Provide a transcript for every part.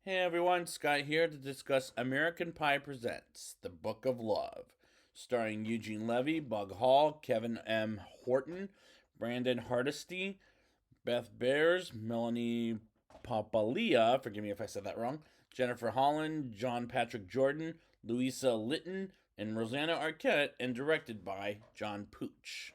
Hey everyone, Scott here to discuss American Pie Presents The Book of Love, starring Eugene Levy, Bug Hall, Kevin M. Horton, Brandon Hardesty, Beth Bears, Melanie Papalia, forgive me if I said that wrong, Jennifer Holland, John Patrick Jordan, Louisa Litton, and Rosanna Arquette, and directed by John Pooch.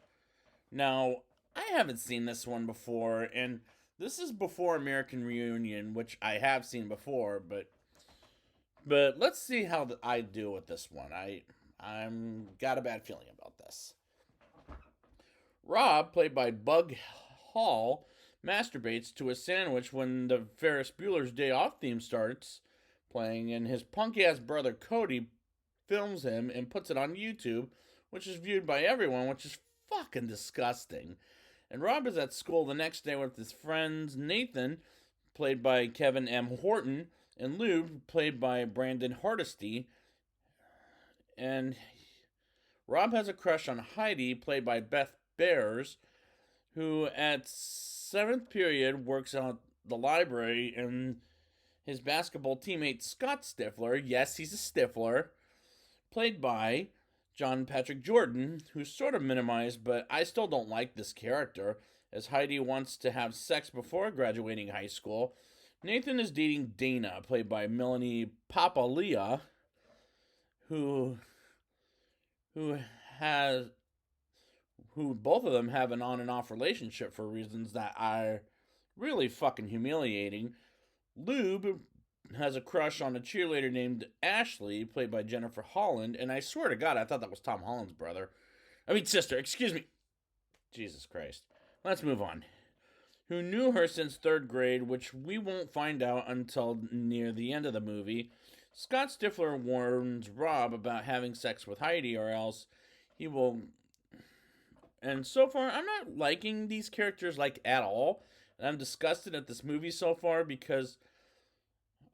Now, I haven't seen this one before, and this is before American Reunion, which I have seen before, but let's see how I do with this one. I'm got a bad feeling about this. Rob, played by Bug Hall, masturbates to a sandwich when the Ferris Bueller's Day Off theme starts playing, and his punk ass brother Cody films him and puts it on YouTube, which is viewed by everyone, which is fucking disgusting. And Rob is at school the next day with his friends Nathan, played by Kevin M. Horton, and Lou, played by Brandon Hardesty. And Rob has a crush on Heidi, played by Beth Bears, who at seventh period works at the library, and his basketball teammate Scott Stifler, yes, he's a Stifler, played by John Patrick Jordan, who's sort of minimized, but I still don't like this character, as Heidi wants to have sex before graduating high school. Nathan is dating Dana, played by Melanie Papalia, who who has who both of them have an on and off relationship for reasons that are really fucking humiliating. Lube has a crush on a cheerleader named Ashley, played by Jennifer Holland, and I swear to God, I thought that was Tom Holland's brother. Sister, excuse me. Jesus Christ. Let's move on. Who knew her since third grade, which we won't find out until near the end of the movie. Scott Stifler warns Rob about having sex with Heidi, or else he will. And so far, I'm not liking these characters like at all. And I'm disgusted at this movie so far because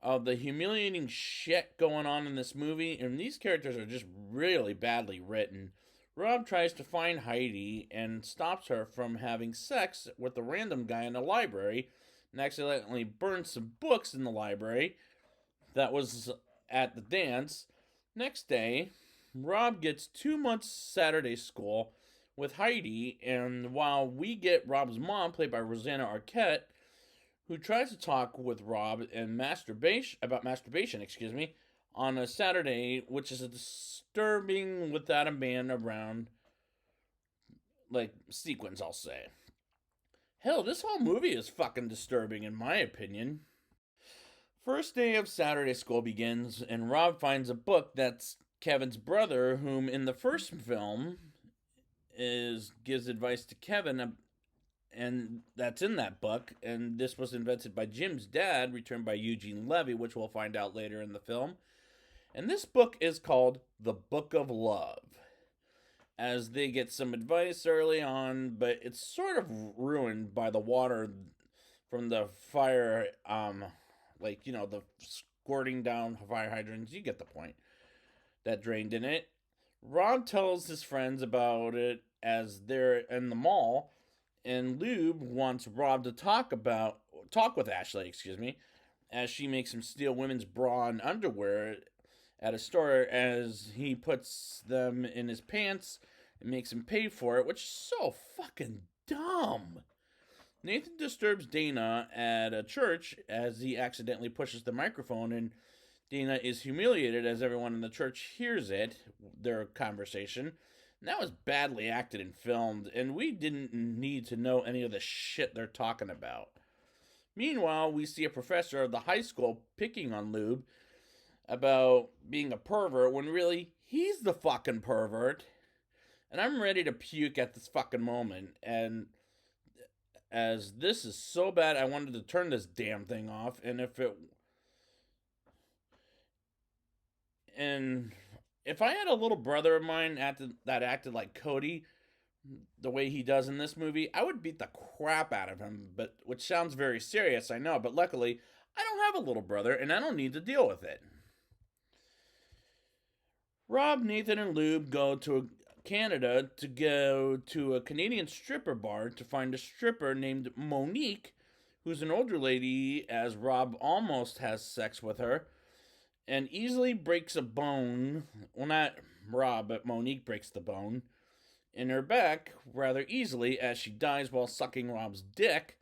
of the humiliating shit going on in this movie, and these characters are just really badly written. Rob tries to find Heidi and stops her from having sex with a random guy in the library and accidentally burns some books in the library that was at the dance. Next day, Rob gets 2 months Saturday school with Heidi, and while we get Rob's mom, played by Rosanna Arquette, who tries to talk with Rob and masturbation, on a Saturday, which is a disturbing without a man around sequence, I'll say. Hell, this whole movie is fucking disturbing in my opinion. First day of Saturday school begins, and Rob finds a book that's Kevin's brother, whom in the first film gives advice to Kevin, and that's in that book. And this was invented by Jim's dad, returned by Eugene Levy, which we'll find out later in the film. And this book is called The Book of Love, as they get some advice early on, but it's sort of ruined by the water from the fire, the squirting down fire hydrants. You get the point. That drained in it. Rob tells his friends about it as they're in the mall, and Lube wants Rob to talk with Ashley, as she makes him steal women's bra and underwear at a store, as he puts them in his pants and makes him pay for it, which is so fucking dumb. Nathan disturbs Dana at a church as he accidentally pushes the microphone, and Dana is humiliated as everyone in the church hears their conversation. And that was badly acted and filmed, and we didn't need to know any of the shit they're talking about. Meanwhile, we see a professor of the high school picking on Lube about being a pervert when really he's the fucking pervert. And I'm ready to puke at this fucking moment. And as this is so bad, I wanted to turn this damn thing off. And if I had a little brother of mine that acted like Cody, the way he does in this movie, I would beat the crap out of him. But which sounds very serious, I know. But luckily, I don't have a little brother, and I don't need to deal with it. Rob, Nathan, and Lube go to Canada to go to a Canadian stripper bar to find a stripper named Monique, who's an older lady, as Rob almost has sex with her and easily breaks a bone. Well, not Rob, but Monique breaks the bone in her back rather easily as she dies while sucking Rob's dick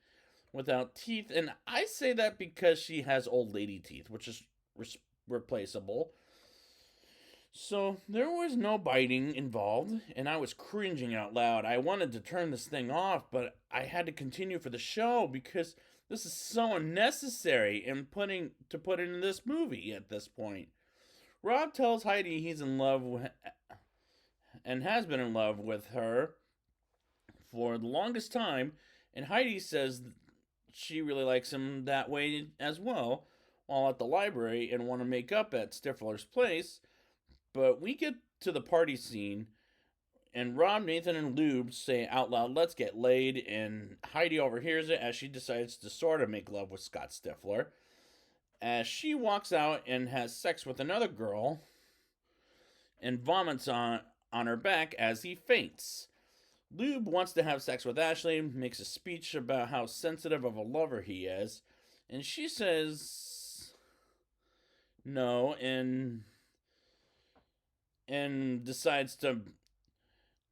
without teeth. And I say that because she has old lady teeth, which is replaceable. So there was no biting involved, and I was cringing out loud. I wanted to turn this thing off, but I had to continue for the show because this is so unnecessary and put in this movie at this point. Rob tells Heidi he's in love and has been in love with her for the longest time, and Heidi says she really likes him that way as well while at the library and want to make up at Stifler's place. But we get to the party scene, and Rob, Nathan, and Lube say out loud, "Let's get laid," and Heidi overhears it as she decides to sort of make love with Scott Stifler. As she walks out and has sex with another girl and vomits on her back as he faints. Lube wants to have sex with Ashley, makes a speech about how sensitive of a lover he is, and she says no and decides to,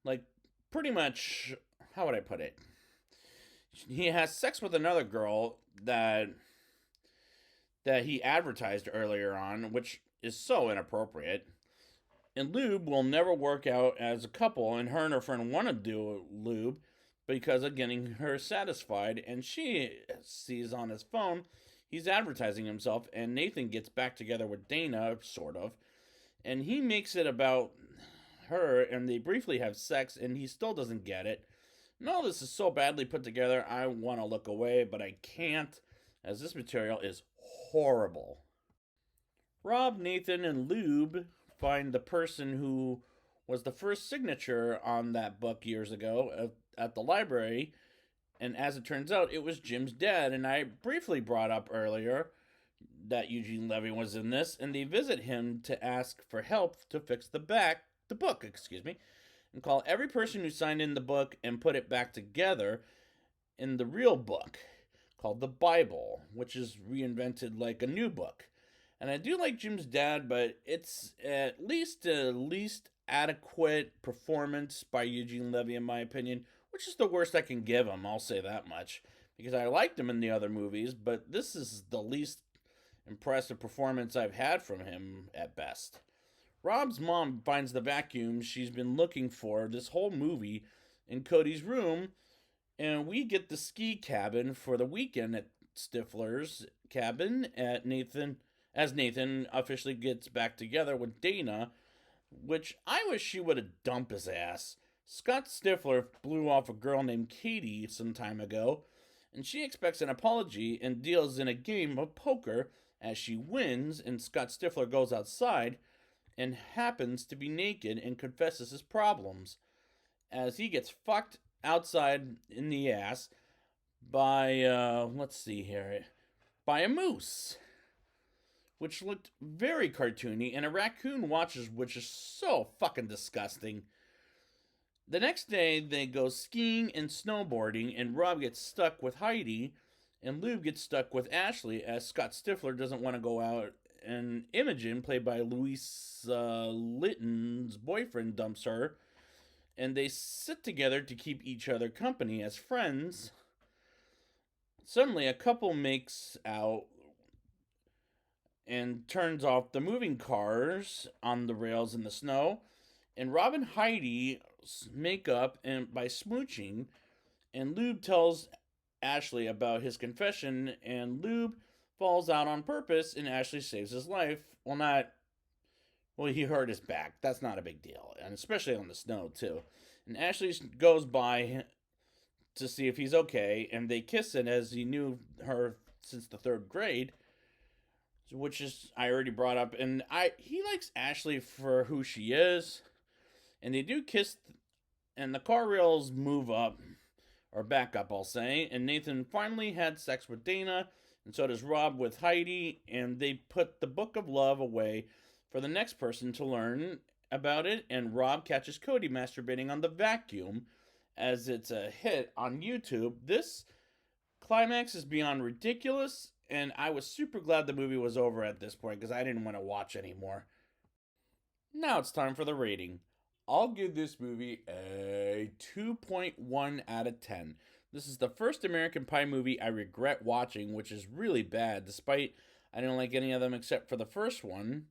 like, pretty much, how would I put it? He has sex with another girl that he advertised earlier on, which is so inappropriate. And Lube will never work out as a couple, and her friend want to do Lube because of getting her satisfied, and she sees on his phone he's advertising himself, and Nathan gets back together with Dana, sort of, and he makes it about her, and they briefly have sex, and he still doesn't get it. And all this is so badly put together, I want to look away, but I can't, as this material is horrible. Rob, Nathan, and Lube find the person who was the first signature on that book years ago at the library, and as it turns out, it was Jim's dad. And I briefly brought up earlier that Eugene Levy was in this, and they visit him to ask for help to fix the book, and call every person who signed in the book and put it back together in the real book called the Bible, which is reinvented like a new book. And I do like Jim's dad, but it's at least a least adequate performance by Eugene Levy, in my opinion, which is the worst I can give him, I'll say that much. Because I liked him in the other movies, but this is the least impressive performance I've had from him at best. Rob's mom finds the vacuum she's been looking for this whole movie in Cody's room, and we get the ski cabin for the weekend at Stifler's cabin as Nathan officially gets back together with Dana, which I wish she would have dumped his ass. Scott Stifler blew off a girl named Katie some time ago, and she expects an apology and deals in a game of poker as she wins, and Scott Stifler goes outside and happens to be naked and confesses his problems as he gets fucked outside in the ass by, by a moose, which looked very cartoony, and a raccoon watches, which is so fucking disgusting. The next day, they go skiing and snowboarding, and Rob gets stuck with Heidi, and Lube gets stuck with Ashley, as Scott Stifler doesn't want to go out, and Imogen, played by Louise Litton's boyfriend, dumps her, and they sit together to keep each other company as friends. Suddenly, a couple makes out and turns off the moving cars on the rails in the snow, and Rob and Heidi make up and by smooching, and Lube tells Ashley about his confession, and Lube falls out on purpose, and Ashley saves his life. He hurt his back. That's not a big deal, and especially on the snow, too. And Ashley goes by to see if he's okay, and they kiss it as he knew her since the third grade, which is I already brought up, and he likes Ashley for who she is, and they do kiss, and the car rails move up, or back up, I'll say, and Nathan finally had sex with Dana, and so does Rob with Heidi, and they put the Book of Love away for the next person to learn about it, and Rob catches Cody masturbating on the vacuum, as it's a hit on YouTube. This climax is beyond ridiculous, and I was super glad the movie was over at this point because I didn't want to watch anymore. Now it's time for the rating. I'll give this movie a 2.1 out of 10. This is the first American Pie movie I regret watching, which is really bad, despite I didn't like any of them except for the first one.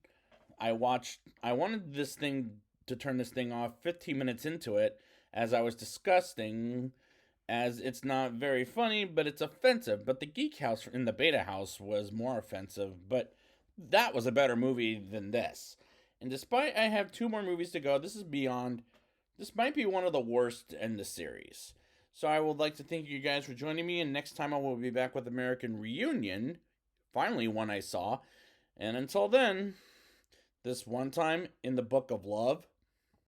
I wanted this thing to turn this thing off 15 minutes into it, as I was disgusting, as it's not very funny, but it's offensive. But the Geek House in the Beta House was more offensive, but that was a better movie than this. And despite I have two more movies to go, this might be one of the worst in the series. So I would like to thank you guys for joining me, and next time I will be back with American Reunion, finally one I saw. And until then, this one time in the Book of Love,